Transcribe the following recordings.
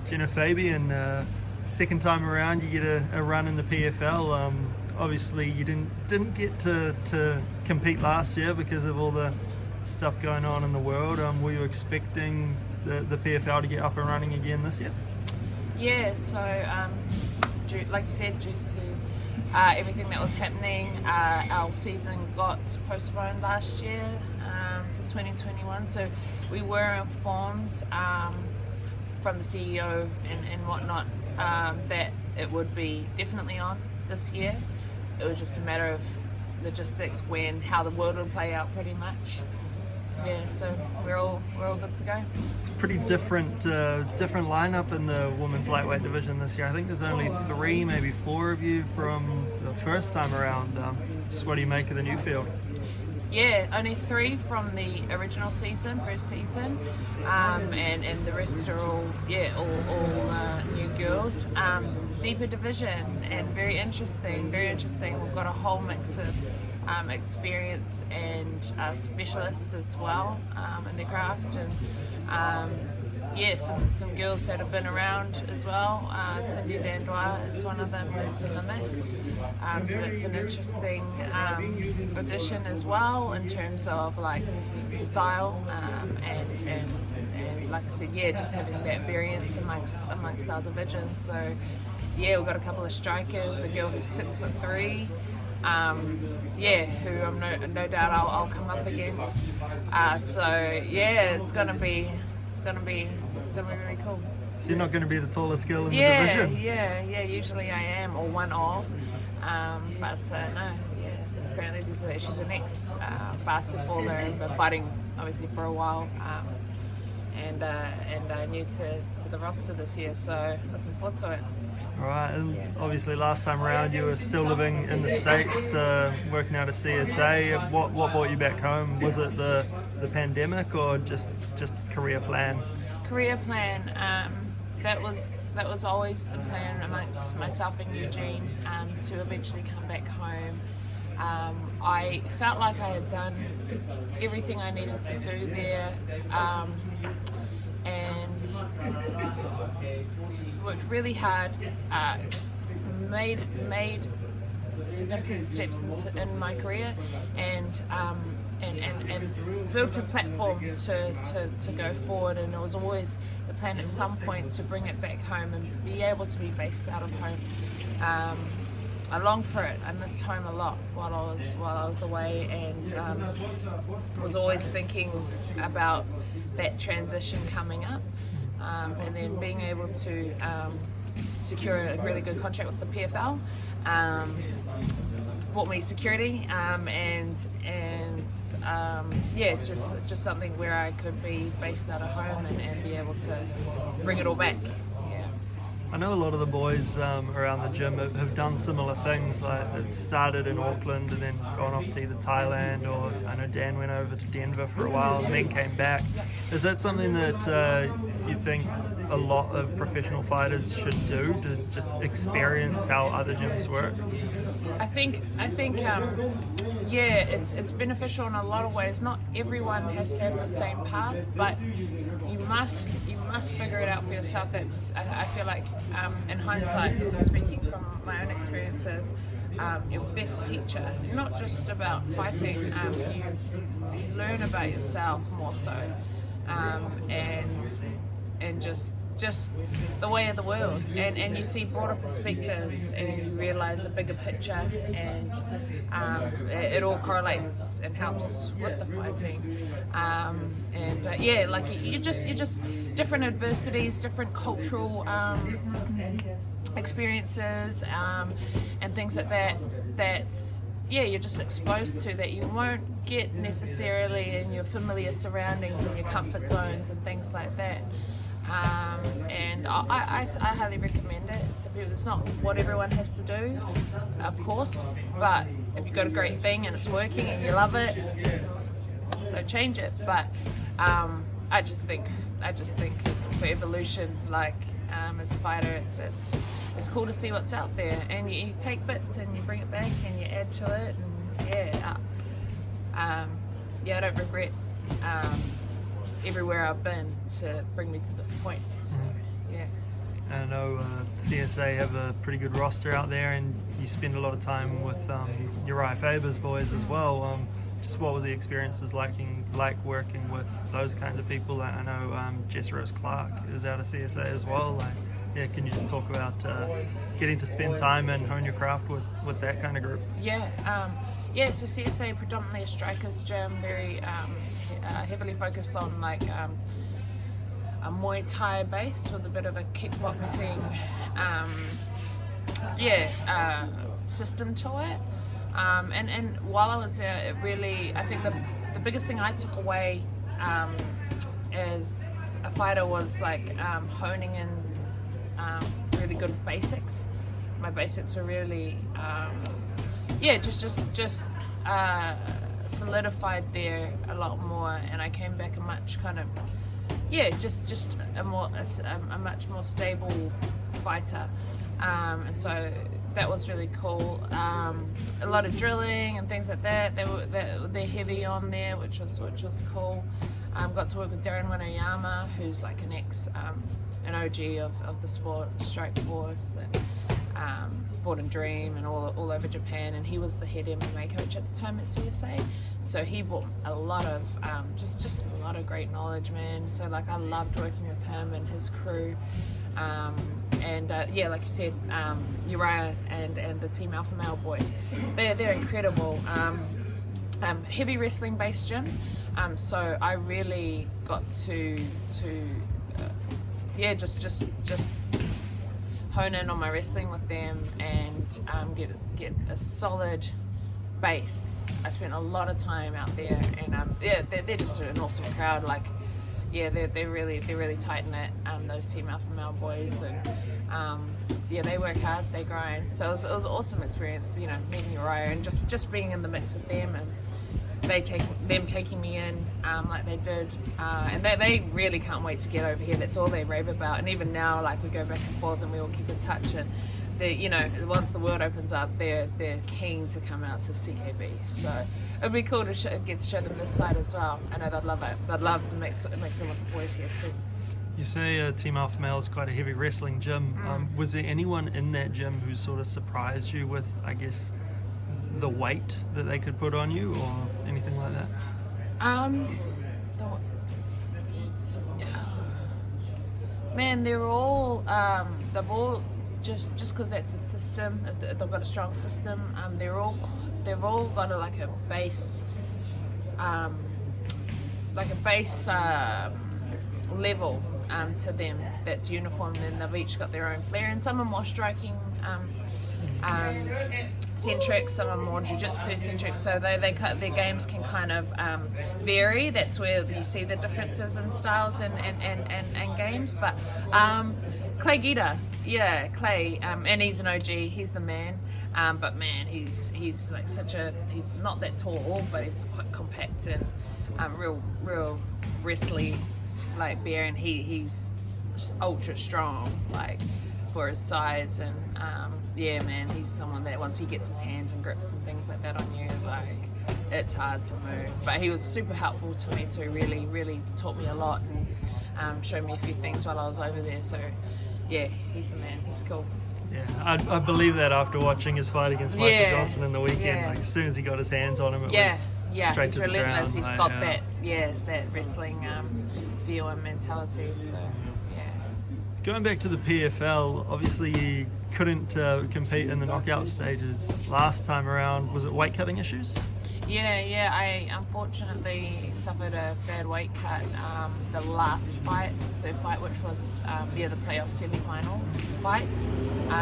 Genah Fabian, second time around you get a run in the PFL. Obviously you didn't get to compete last year because of all the stuff going on in the world. Were you expecting the PFL to get up and running again this year? Yeah, so like you said, due to everything that was happening, our season got postponed last year to 2021. So we were informed from the CEO and whatnot that it would be definitely on this year. It was just a matter of logistics, how the world would play out, pretty much. Yeah, so we're all good to go. It's a pretty different lineup in the women's lightweight division this year. I think there's only 3, maybe 4 of you from the first time around. Just what do you make of the new field? Yeah, only 3 from the original season, first season, and the rest are all new girls. Deeper division and very interesting. We've got a whole mix of experience and specialists as well in their craft, and some girls that have been around as well. Cindy Van Dwyer is one of them that's in the mix, so it's an interesting addition as well in terms of like style and like I said, just having that variance amongst our divisions. So we've got a couple of strikers, a girl who's 6'3", who I'm no doubt I'll come up against. It's gonna be really cool. So you're not going to be the tallest girl in the division? Yeah. Usually I am, or one of. No. Apparently she's an ex-basketballer and been fighting obviously for a while. And new to the roster this year, so looking forward to it. All right, and obviously last time around you were still living in the States, working out of CSA. What brought you back home? Was it the pandemic or just career plan? Career plan. That was always the plan amongst myself and Eugene, to eventually come back home. I felt like I had done everything I needed to do there, and worked really hard, made significant steps in my career, and built a platform to go forward. And it was always the plan at some point to bring it back home and be able to be based out of home. I longed for it. I missed home a lot while I was away, and was always thinking about that transition coming up, and then being able to secure a really good contract with the PFL. Brought me security, just something where I could be based out of home and be able to bring it all back. I know a lot of the boys around the gym have done similar things. Like it started in Auckland and then gone off to either Thailand, or I know Dan went over to Denver for a while and then came back. Is that something that you think a lot of professional fighters should do, to just experience how other gyms work? I think it's beneficial in a lot of ways. Not everyone has to have the same path, but you must figure it out for yourself. I feel like, in hindsight, speaking from my own experiences, your best teacher, not just about fighting, you learn about yourself more so, and just the way of the world, and you see broader perspectives, and you realize a bigger picture, and it all correlates and helps with the fighting, you're just different adversities, different cultural experiences, and things like that you're just exposed to, that you won't get necessarily in your familiar surroundings and your comfort zones and things like that. And I highly recommend it to people. It's not what everyone has to do, of course, but if you've got a great thing and it's working and you love it, don't change it. But I just think for evolution, like as a fighter, it's cool to see what's out there, and you take bits and you bring it back and you add to it, and I don't regret everywhere I've been to bring me to this point. So know CSA have a pretty good roster out there, and you spend a lot of time with Uriah Faber's boys as well. Just what were the experiences like working with those kind of people? I know Jess Rose Clark is out of CSA as well. Can you just talk about getting to spend time and hone your craft with that kind of group? So CSA predominantly a strikers gym, very heavily focused on a Muay Thai base with a bit of a kickboxing system to it. And while I was there, I think the biggest thing I took away as a fighter was honing in really good basics. My basics were really just solidified there a lot more, and I came back a much a much more stable fighter, and so that was really cool. A lot of drilling and things like that. They're heavy on there, which was cool. Got to work with Darren Winoyama, who's like an OG of the sport, Strike Force, and Ford and Dream, and all over Japan. And he was the head MMA coach at the time at CSA. So he brought a lot of just a lot of great knowledge, man. So I loved working with him and his crew. Like you said, Uriah and the Team Alpha Male boys, they're incredible. Heavy wrestling based gym. So I really got to just hone in on my wrestling with them and get a solid base. I spent a lot of time out there, and they're just an awesome crowd. They're really tight knit. Those Team Alpha Male boys, and they work hard, they grind. So it was an awesome experience, meeting Uriah and just being in the mix with them, and them taking me in like they did, and they really can't wait to get over here. That's all they rave about. And even now, we go back and forth, and we all keep in touch. And once the world opens up, they're keen to come out to CKB. So it'd be cool to get to show them this side as well. I know they'd love it. They'd love the mix with the boys here too. You say Team Alpha Male is quite a heavy wrestling gym. Was there anyone in that gym who sort of surprised you with, I guess, the weight that they could put on you, or anything like that? Man, they're all just because that's the system. They've got a strong system. They've all got a base, level to them that's uniform. And they've each got their own flair, and some are more striking centric, some are more jiu-jitsu centric, so their games can kind of vary. That's where you see the differences in styles and games. But Clay Guida, Clay, and he's an OG, he's the man. But man, he's he's not that tall, but he's quite compact and real wrestly bear, and he's ultra strong for his size. And he's someone that once he gets his hands and grips and things like that on you, it's hard to move. But he was super helpful to me too. Really taught me a lot, and showed me a few things while I was over there. So he's the man. He's cool. Yeah, I believe that after watching his fight against Michael Johnson in the weekend. As soon as he got his hands on him, it was straight he's to the relentless. ground. He's got that wrestling feel and mentality. So Going back to the PFL, obviously you couldn't compete in the knockout stages last time around. Was it weight cutting issues? I unfortunately suffered a bad weight cut. The last fight, third fight, which was the playoff semi-final fight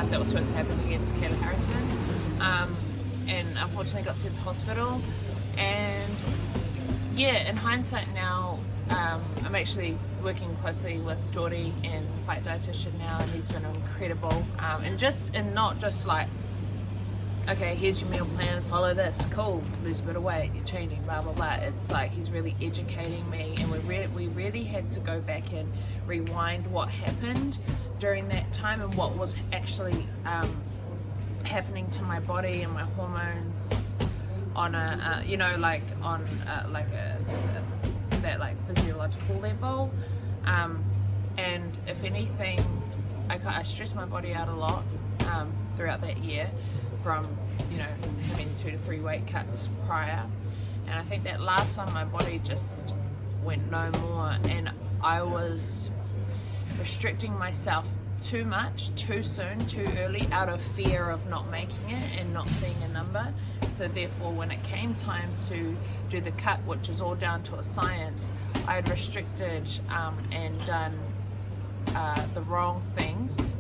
that was supposed to happen against Kayla Harrison, and unfortunately got sent to hospital. And in hindsight now, I'm actually working closely with Geordie and fight dietitian now, and he's been incredible. And not just okay, here's your meal plan, follow this, cool, lose a bit of weight, you're changing, blah blah blah. It's he's really educating me, and we really had to go back and rewind what happened during that time and what was actually happening to my body and my hormones on a that physiological level, and if anything, I stressed my body out a lot throughout that year from, you know, having 2 to 3 weight cuts prior. And I think that last one my body just went no more, and I was restricting myself too much, too soon, too early, out of fear of not making it and not seeing a number. So therefore, when it came time to do the cut, which is all down to a science, I had restricted and done the wrong things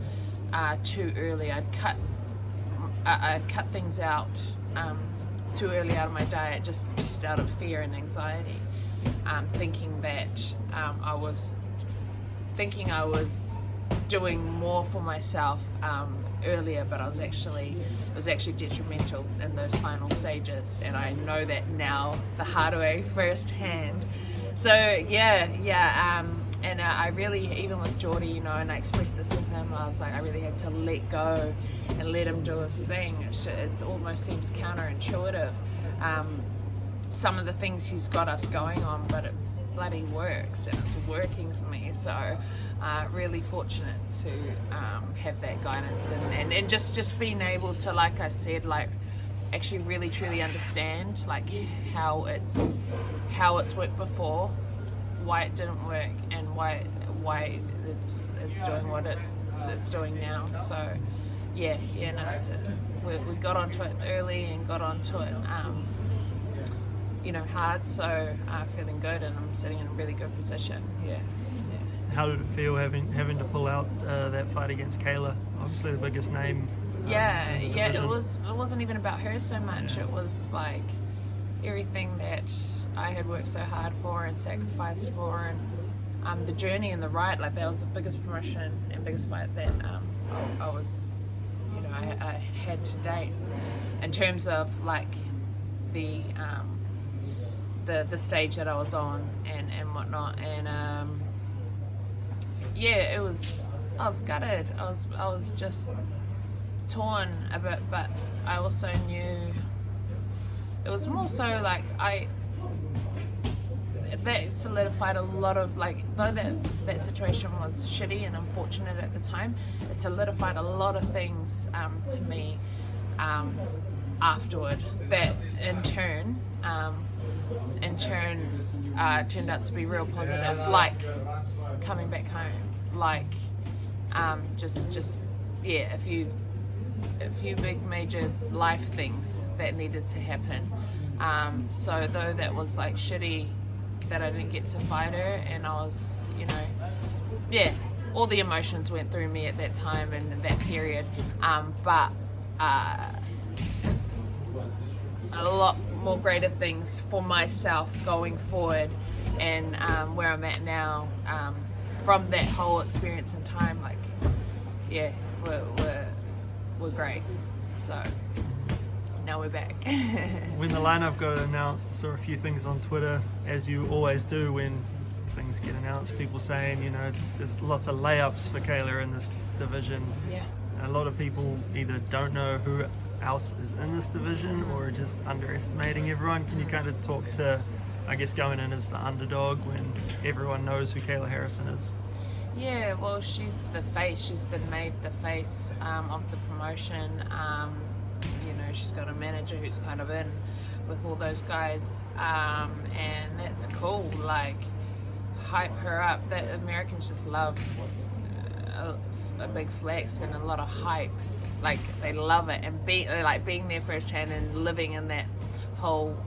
too early. I'd cut things out too early out of my diet, just out of fear and anxiety, thinking that I was doing more for myself earlier, but it was actually detrimental in those final stages, and I know that now the hard way firsthand. So and I really, even with Geordie, you know, and I expressed this with him, I was like, I really had to let go and let him do his thing. It almost seems counterintuitive, some of the things he's got us going on, but it bloody works, and it's working for me. So really fortunate to have that guidance, and just being able to, like I said, like actually really truly understand like how it's worked before, why it didn't work, and why it's doing what it's doing now. So no, it's we got onto it early and got onto it you know, hard. So feeling good, and I'm sitting in a really good position. How did it feel having to pull out that fight against Kayla? Obviously the biggest name. It wasn't even about her so much. It was like everything that I had worked so hard for and sacrificed for, and the journey and the ride. Like, that was the biggest promotion and biggest fight that I was, you know, I had to date, in terms of like the stage that I was on and whatnot. And it was, I was gutted. I was just torn a bit, but I also knew it was more so like that solidified a lot of, like, though that situation was shitty and unfortunate at the time, it solidified a lot of things to me afterward, that in turn turned out to be real positives, like coming back home, like a few big major life things that needed to happen. So though that was like shitty that I didn't get to fight her, and I was, you know, all the emotions went through me at that time and in that period, but a lot more greater things for myself going forward, and where I'm at now, from that whole experience and time, like, we're great. So now we're back. When the lineup got announced, I saw a few things on Twitter, as you always do when things get announced, people saying, you know, there's lots of layups for Kayla in this division. Yeah. A lot of people either don't know who else is in this division or are just underestimating everyone. Can you kind of talk to, I guess, going in as the underdog when everyone knows who Kayla Harrison is? Yeah, well, she's the face. She's been made the face of the promotion. You know, she's got a manager who's kind of in with all those guys, and that's cool. Like, hype her up. That Americans just love a big flex and a lot of hype. Like, they love it, and being there firsthand and living in that whole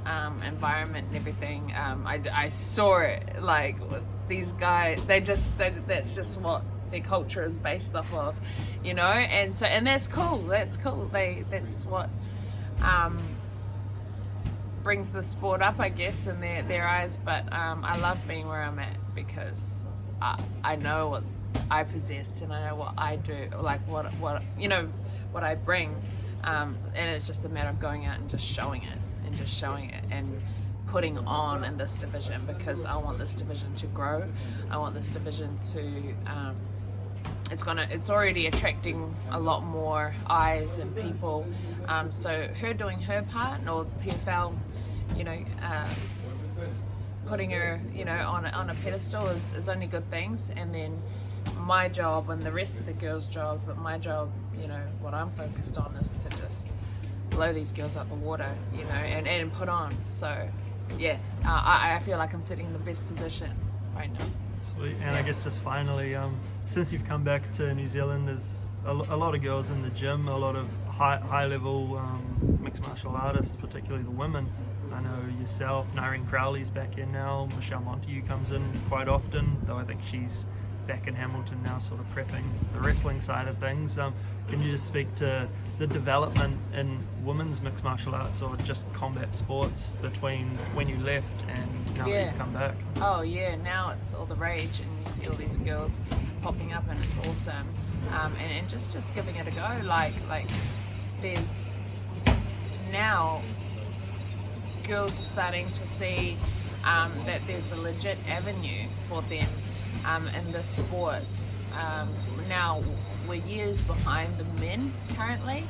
environment and everything. I saw it, like, with these guys. That's just what their culture is based off of, you know. And that's cool. That's what brings the sport up, I guess, in their eyes. But I love being where I'm at, because I know what I possess, and I know what I do, like what you know, what I bring, and it's just a matter of going out and just showing it and putting on in this division, because I want this division to grow. I want this division to it's already attracting a lot more eyes and people, so her doing her part, or PFL, you know, putting her, you know, on a pedestal is only good things. And then my job and the rest of the girls' jobs, but my job, you know, what I'm focused on is to just blow these girls out the water, you know, and put on. So yeah, I feel like I'm sitting in the best position right now. Sweet. And I guess just finally, since you've come back to New Zealand, there's a lot of girls in the gym, a lot of high level mixed martial artists, particularly the women. I know yourself, Nyreen Crowley's back in now, Michelle Montague comes in quite often, though I think she's back in Hamilton now, sort of prepping the wrestling side of things. Can you just speak to the development in women's mixed martial arts or just combat sports between when you left and now that you've come back? Oh yeah, now it's all the rage and you see all these girls popping up and it's awesome. And just giving it a go. Like there's now girls are starting to see that there's a legit avenue for them in this sport. Now we're years behind the men currently,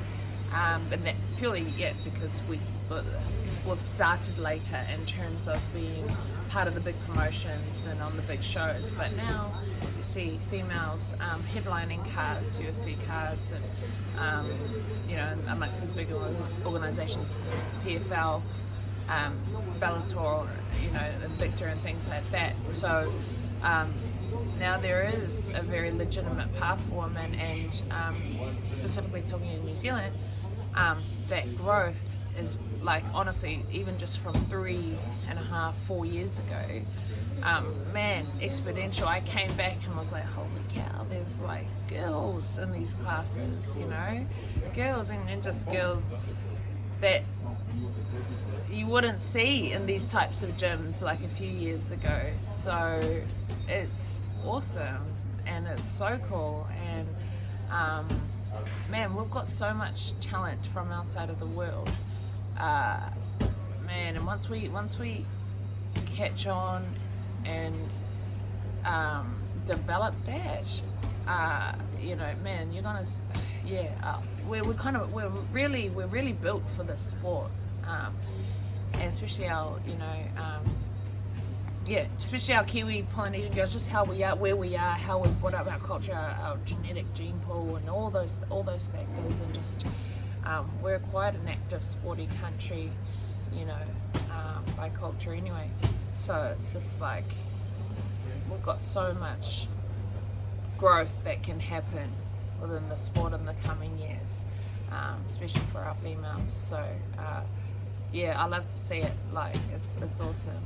and that purely because we've started later in terms of being part of the big promotions and on the big shows. But now you see females headlining cards, UFC cards, and you know, amongst these big organisations, PFL, Bellator, you know, and Victor and things like that. So now there is a very legitimate path for women, and specifically talking in New Zealand, that growth is like, honestly, even just from 3.5, 4 years ago, man, exponential. I came back and was like, holy cow, there's like girls in these classes, you know, girls and just girls that you wouldn't see in these types of gyms like a few years ago. So it's awesome and it's so cool, and man, we've got so much talent from our side of the world, man, and once we catch on and develop that, you know, man, you're gonna, we're really built for this sport, and especially our, you know, especially our Kiwi Polynesian girls, just how we are, where we are, how we've brought up our culture, our genetic gene pool, and all those factors, and just we're quite an active, sporty country, you know, by culture anyway. So it's just like we've got so much growth that can happen within the sport in the coming years, especially for our females. So I love to see it. Like it's awesome.